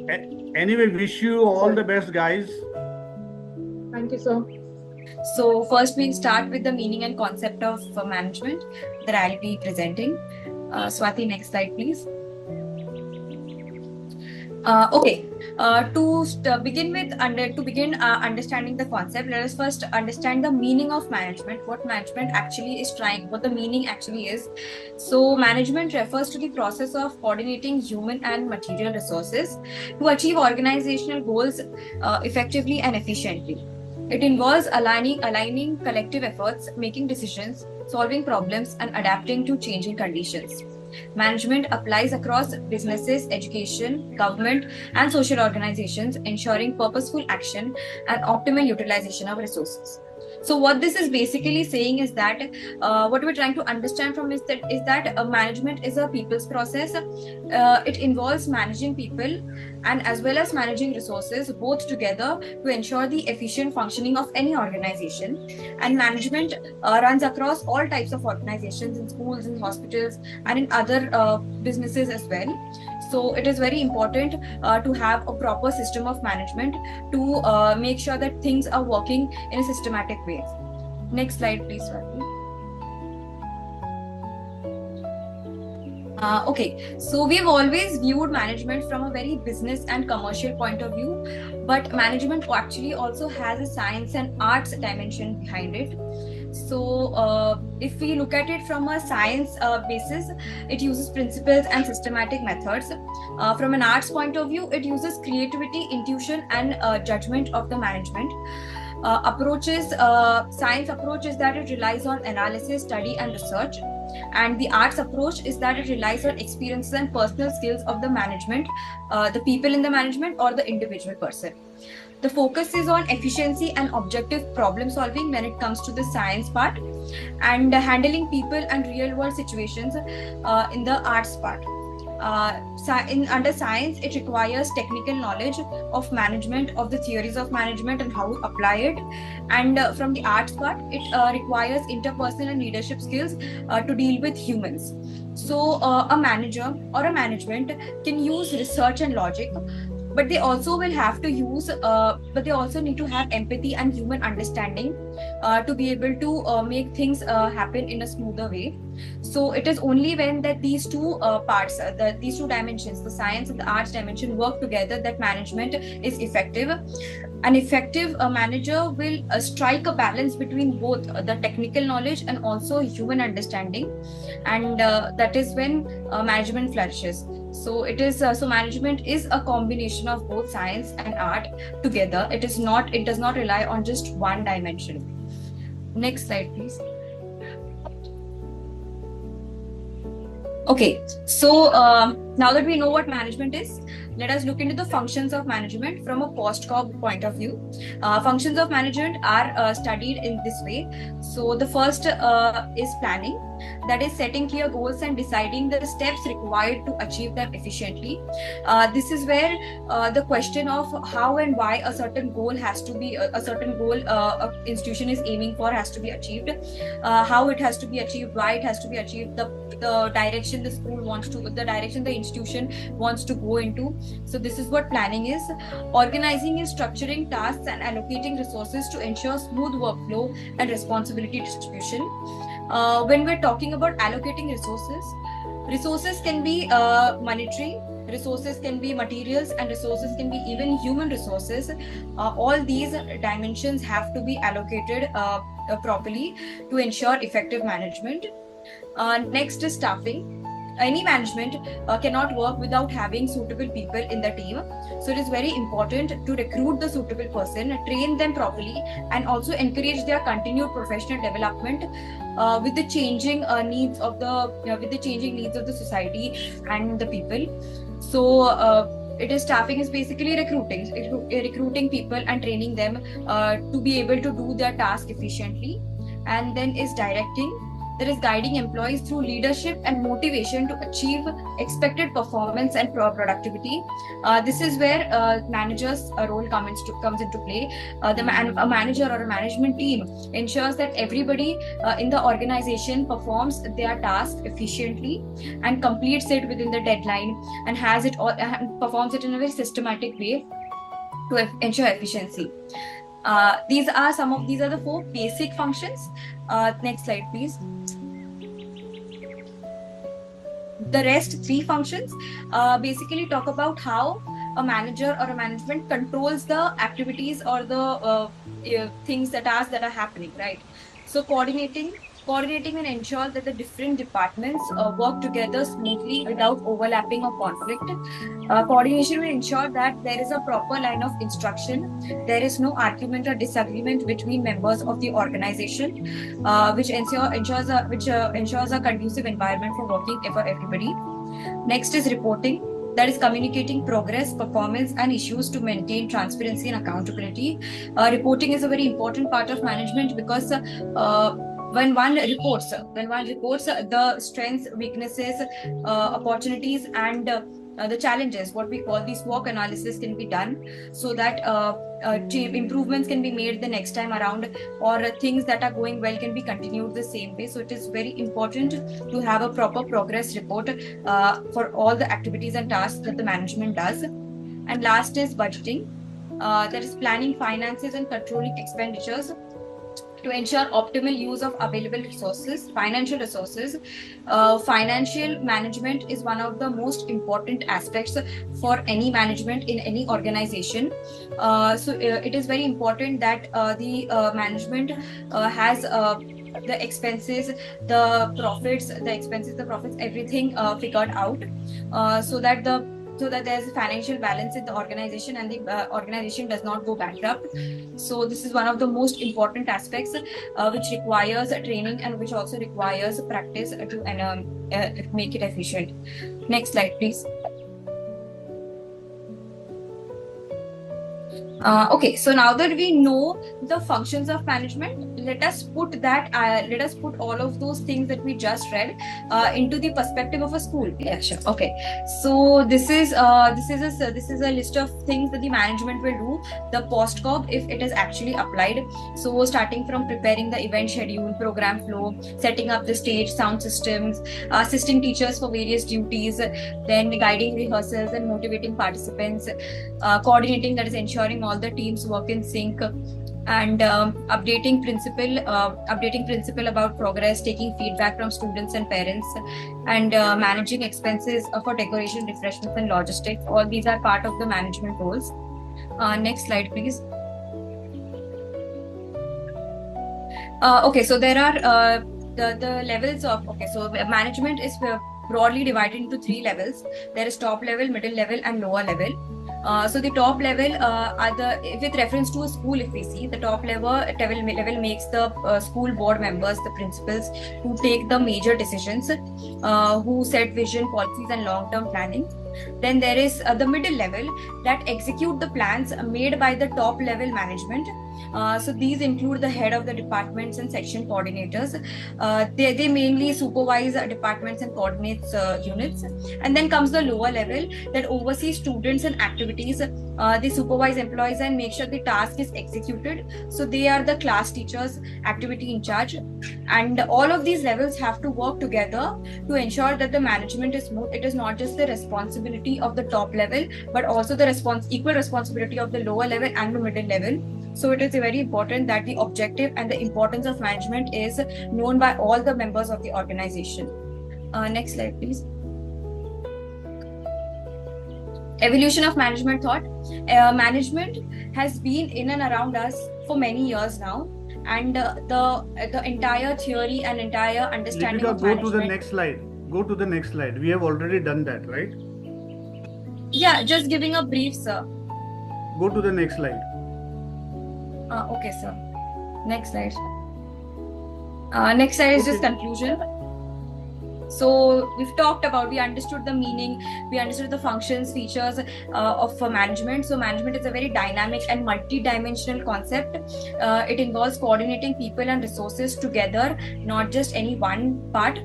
Anyway, wish you all the best, guys. Thank you, sir. So first we'll start with the meaning and concept of management that I'll be presenting. Swati, next slide, please. Okay. To begin understanding the concept, let us first understand the meaning of management. What management actually is trying, what the meaning actually is. So, management refers to the process of coordinating human and material resources to achieve organizational goals effectively and efficiently. It involves aligning collective efforts, making decisions, solving problems, and adapting to changing conditions. Management applies across businesses, education, government, and social organizations, ensuring purposeful action and optimal utilization of resources. So what this is basically saying is that what we're trying to understand from is that management is a people's process. It involves managing people and as well as managing resources both together to ensure the efficient functioning of any organization. And management runs across all types of organizations in schools, in hospitals, and in other businesses as well. So it is very important to have a proper system of management to make sure that things are working in a systematic way. Next slide, please, Swati. Okay, so we've always viewed management from a very business and commercial point of view, but management actually also has a science and arts dimension behind it. So if we look at it from a science basis, it uses principles and systematic methods. From an arts point of view, it uses creativity, intuition, and judgment of the management. Science approach is that it relies on analysis, study, and research. And the arts approach is that it relies on experiences and personal skills of the management, the people in the management or the individual person. The focus is on efficiency and objective problem solving when it comes to the science part, and handling people and real world situations in the arts part. Under science, it requires technical knowledge of management, of the theories of management and how to apply it. And from the arts part, it requires interpersonal and leadership skills to deal with humans. So a manager or a management can use research and logic, but they also will have to use but they also need to have empathy and human understanding to be able to make things happen in a smoother way. So it is only when that these two parts, these two dimensions, the science and the arts dimension, work together, that management is effective. An effective manager will strike a balance between both the technical knowledge and also human understanding, and that is when management flourishes. So it is so management is a combination of both science and art together. It does not rely on just one dimension. Next slide, please. Okay, so now that we know what management is, let us look into the functions of management from a post-corp point of view. Functions of management are studied in this way. So the first is planning, that is setting clear goals and deciding the steps required to achieve them efficiently. This is where the question of how and why a certain goal has to be, a certain goal an institution is aiming for has to be achieved, how it has to be achieved, why it has to be achieved, the direction the school wants to, the direction the institution wants to go into. So this is what planning is. Organizing is structuring tasks and allocating resources to ensure smooth workflow and responsibility distribution. When we're talking about allocating resources can be monetary, resources can be materials, and resources can be even human resources. All these dimensions have to be allocated properly to ensure effective management. Next is staffing. Any management cannot work without having suitable people in the team. So it is very important to recruit the suitable person, train them properly, and also encourage their continued professional development with the changing needs of the society and the people. So staffing is basically recruiting people and training them to be able to do their task efficiently. And then is directing. that is guiding employees through leadership and motivation to achieve expected performance and productivity. This is where managers' role comes into play. A manager or a management team ensures that everybody in the organization performs their task efficiently and completes it within the deadline, and has it all, and performs it in a very systematic way to ensure efficiency. These are the 4 basic functions. Next slide, please. The rest 3 functions basically talk about how a manager or a management controls the activities or the things, the tasks that are happening, right? So coordinating and ensure that the different departments work together smoothly without overlapping or conflict. Coordination will ensure that there is a proper line of instruction. There is no argument or disagreement between members of the organization, which ensures a conducive environment for working for everybody. Next is reporting. That is communicating progress, performance, and issues to maintain transparency and accountability. Reporting is a very important part of management because when one reports the strengths, weaknesses, opportunities, and the challenges, what we call the SWOT analysis, can be done, so that improvements can be made the next time around, or things that are going well can be continued the same way. So it is very important to have a proper progress report for all the activities and tasks that the management does. And last is budgeting. That is planning finances and controlling expenditures to ensure optimal use of available resources, financial resources. Financial management is one of the most important aspects for any management in any organization. It is very important that the management has the expenses, the profits, everything figured out, so that there's financial balance in the organization and the organization does not go bankrupt. So this is one of the most important aspects which requires training and which also requires practice to make it efficient. Next slide, please. Okay, so now that we know the functions of management, let us put all of those things that we just read into the perspective of a school. Yeah, sure. Okay, so this is a list of things that the management will do, the post-cob, if it is actually applied. So starting from preparing the event schedule, program flow, setting up the stage, sound systems, assisting teachers for various duties, then guiding rehearsals and motivating participants, coordinating, that is ensuring all the teams work in sync, and updating principal about progress, taking feedback from students and parents, and managing expenses for decoration, refreshments, and logistics. All these are part of the management roles. Next slide, please. Okay, so there are the levels of, so management is broadly divided into 3 levels. There is top level, middle level, and lower level. So the top level with reference to a school, if we see, the top level makes the school board members, the principals, who take the major decisions, who set vision, policies, and long-term planning. Then there is the middle level that execute the plans made by the top level management. So these include the head of the departments and section coordinators. They mainly supervise departments and coordinates units. And then comes the lower level that oversees students and activities. They supervise employees and make sure the task is executed. So they are the class teachers, activity in charge. And all of these levels have to work together to ensure that the management is smooth. It is not just the responsibility of the top level, but also the equal responsibility of the lower level and the middle level. So it is very important that the objective and the importance of management is known by all the members of the organization. Next slide, please. Evolution of management thought. Management has been in and around us for many years now, and the entire theory and entire understanding of management. Go to the next slide. Go to the next slide. We have already done that, right? Yeah, just giving a brief, sir. Go to the next slide. Okay, sir. Next slide. Next slide is just conclusion. So we understood the meaning, we understood the functions, features of management. So management is a very dynamic and multi-dimensional concept. It involves coordinating people and resources together, not just any one part.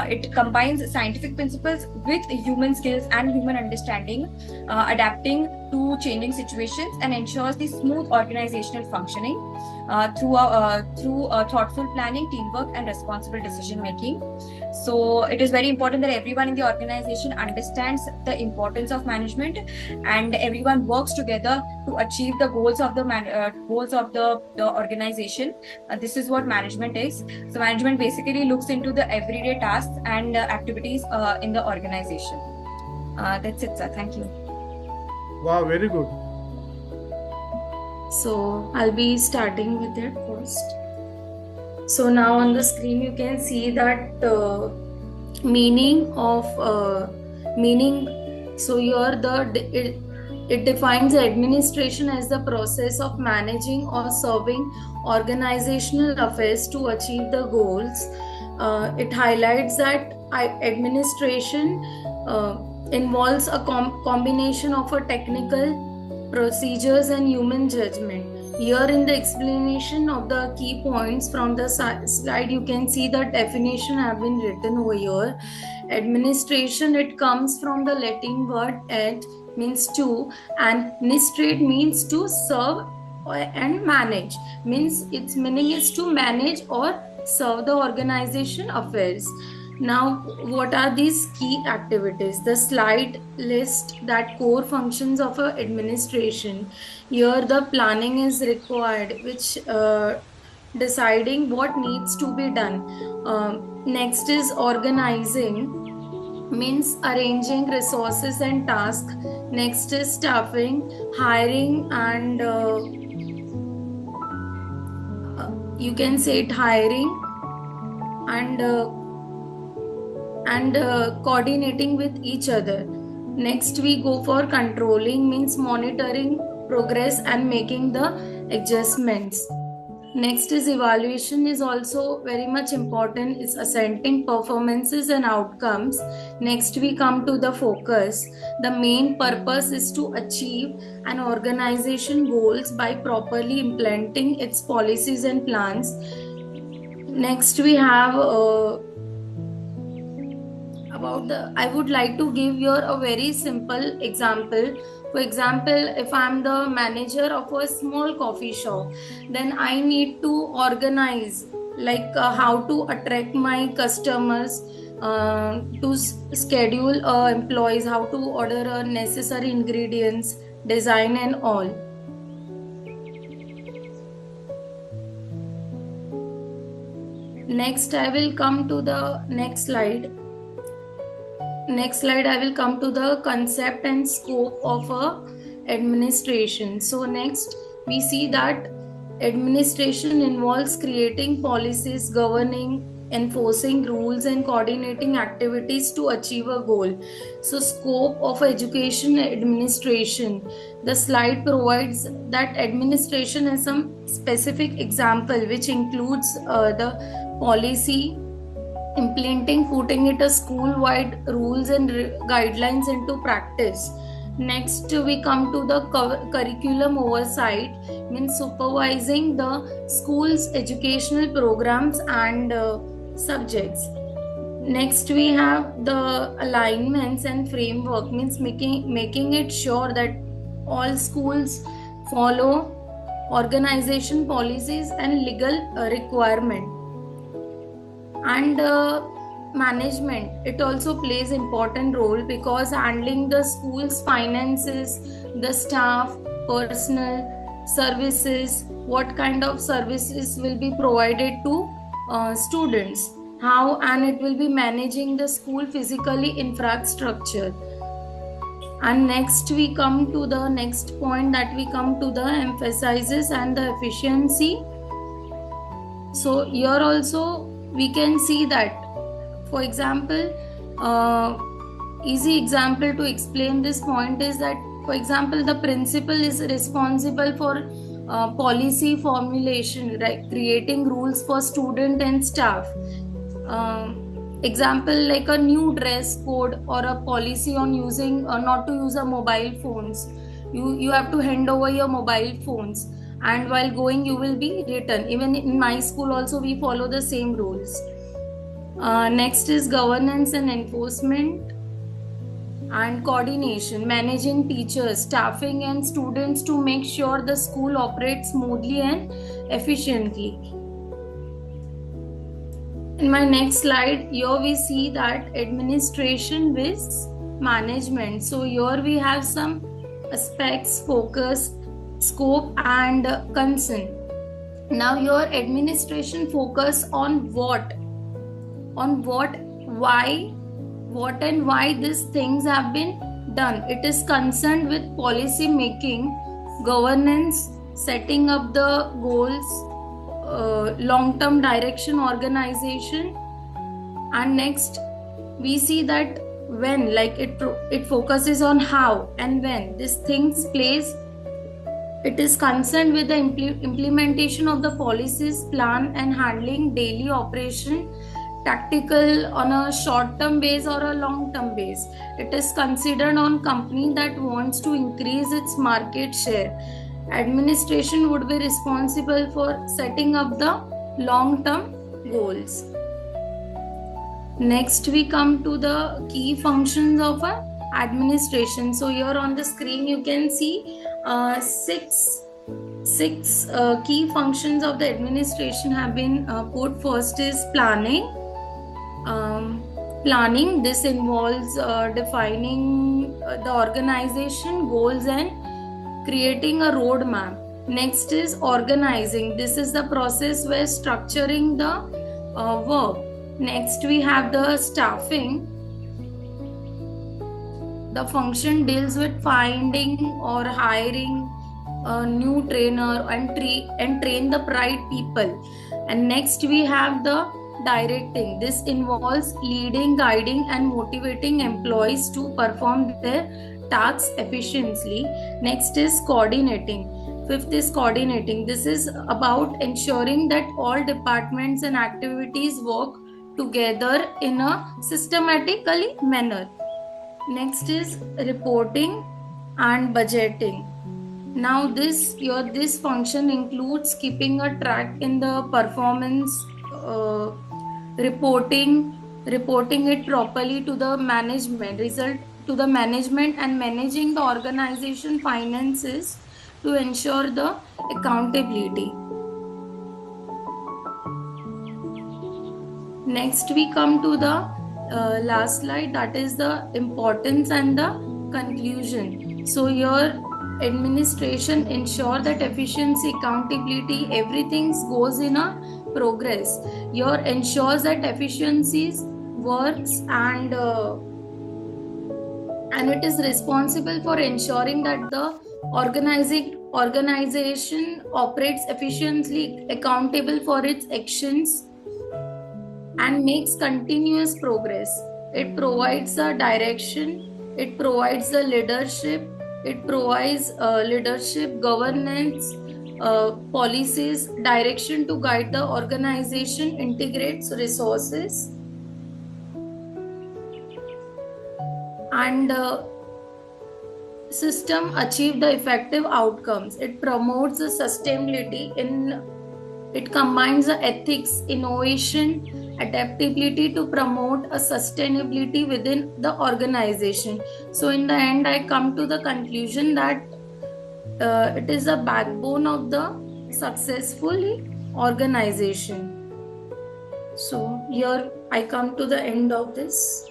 It combines scientific principles with human skills and human understanding, adapting to changing situations, and ensures the smooth organizational functioning through thoughtful planning, teamwork, and responsible decision making. So it is very important that everyone in the organization understands the importance of management, and everyone works together to achieve the goals of the organization. This is what management is. So management basically looks into the everyday tasks and activities in the organization. That's it, sir. Thank you. Wow, very good. So I'll be starting with it first. So now on the screen you can see that meaning. So here it defines administration as the process of managing or serving organizational affairs to achieve the goals. It highlights that administration involves a combination of a technical procedures and human judgment. Here in the explanation of the key points from the slide, you can see the definition have been written over here. Administration, it comes from the Latin word ad, means to, and administrate means to serve and manage. Means its meaning is to manage or serve the organization affairs. Now, what are these key activities? The slide lists that core functions of an administration. Here the planning is required, which deciding what needs to be done. Next is organizing, means arranging resources and tasks. Next is staffing, hiring, and you can say it hiring and coordinating with each other. Next we go for controlling, means monitoring progress and making the adjustments. Next is evaluation, is also very much important. It's ascertaining performances and outcomes. Next we come to the focus. The main purpose is to achieve an organization goals by properly implementing its policies and plans. Next we have I would like to give you a very simple example. For example, if I'm the manager of a small coffee shop, then I need to organize how to attract my customers, to schedule employees, how to order necessary ingredients, design and all. Next, I will come to the next slide. I will come to the concept and scope of administration. So next we see that administration involves creating policies, governing, enforcing rules and coordinating activities to achieve a goal. So scope of education administration. The slide provides that administration has some specific example which includes the policy, implementing, putting it a school-wide rules and guidelines into practice. Next we come to the curriculum oversight, means supervising the school's educational programs and subjects. Next we have the alignments and framework, means making it sure that all schools follow organization policies and legal requirement. And management, it also plays important role because handling the school's finances, the staff, personnel, services, what kind of services will be provided to students, how, and it will be managing the school physically infrastructure. And next we come to the next point, that we come to the emphasizes and the efficiency. So here also we can see that, for example, easy example to explain this point is that, for example, the principal is responsible for policy formulation, right? Creating rules for student and staff. Example like a new dress code or a policy on using not to use a mobile phones. You have to hand over your mobile phones, and while going you will be written. Even in my school also we follow the same rules. Next is governance and enforcement and coordination, managing teachers, staffing and students to make sure the school operates smoothly and efficiently. In my next slide, here we see that administration with management. So here we have some aspects, focus, scope and concern. Now your administration focus on what, why, what and why these things have been done. It is concerned with policy making, governance, setting up the goals, long-term direction, organization. And next we see that when, like it focuses on how and when these things place. It is concerned with the implementation of the policies, plan and handling daily operation, tactical on a short-term base or a long-term base. It is considered on company that wants to increase its market share. Administration would be responsible for setting up the long-term goals. Next we come to the key functions of an administration. So here on the screen you can see six key functions of the administration have been put. First is planning. Planning, this involves defining the organization goals and creating a roadmap. Next is organizing. This is the process where structuring the work. Next we have the staffing. The function deals with finding or hiring a new trainer and train the right people. And next we have the directing. This involves leading, guiding and motivating employees to perform their tasks efficiently. Next is coordinating. Fifth is coordinating. This is about ensuring that all departments and activities work together in a systematically manner. Next is reporting and budgeting. Now this function includes keeping a track in the performance, reporting it properly to the management, and managing the organization finances to ensure the accountability. Next we come to the last slide, that is the importance and the conclusion. So your administration ensure that efficiency, accountability, everything goes in a progress. Your ensures that efficiencies works and it is responsible for ensuring that the organization operates efficiently, accountable for its actions and makes continuous progress. It provides a direction, it provides the leadership, it provides leadership, governance, policies, direction to guide the organization, integrates resources and system achieve the effective outcomes. It promotes the sustainability it combines the ethics, innovation, adaptability to promote a sustainability within the organization. So in the end I come to the conclusion that it is a backbone of the successful organization. So here I come to the end of this.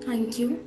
Thank you.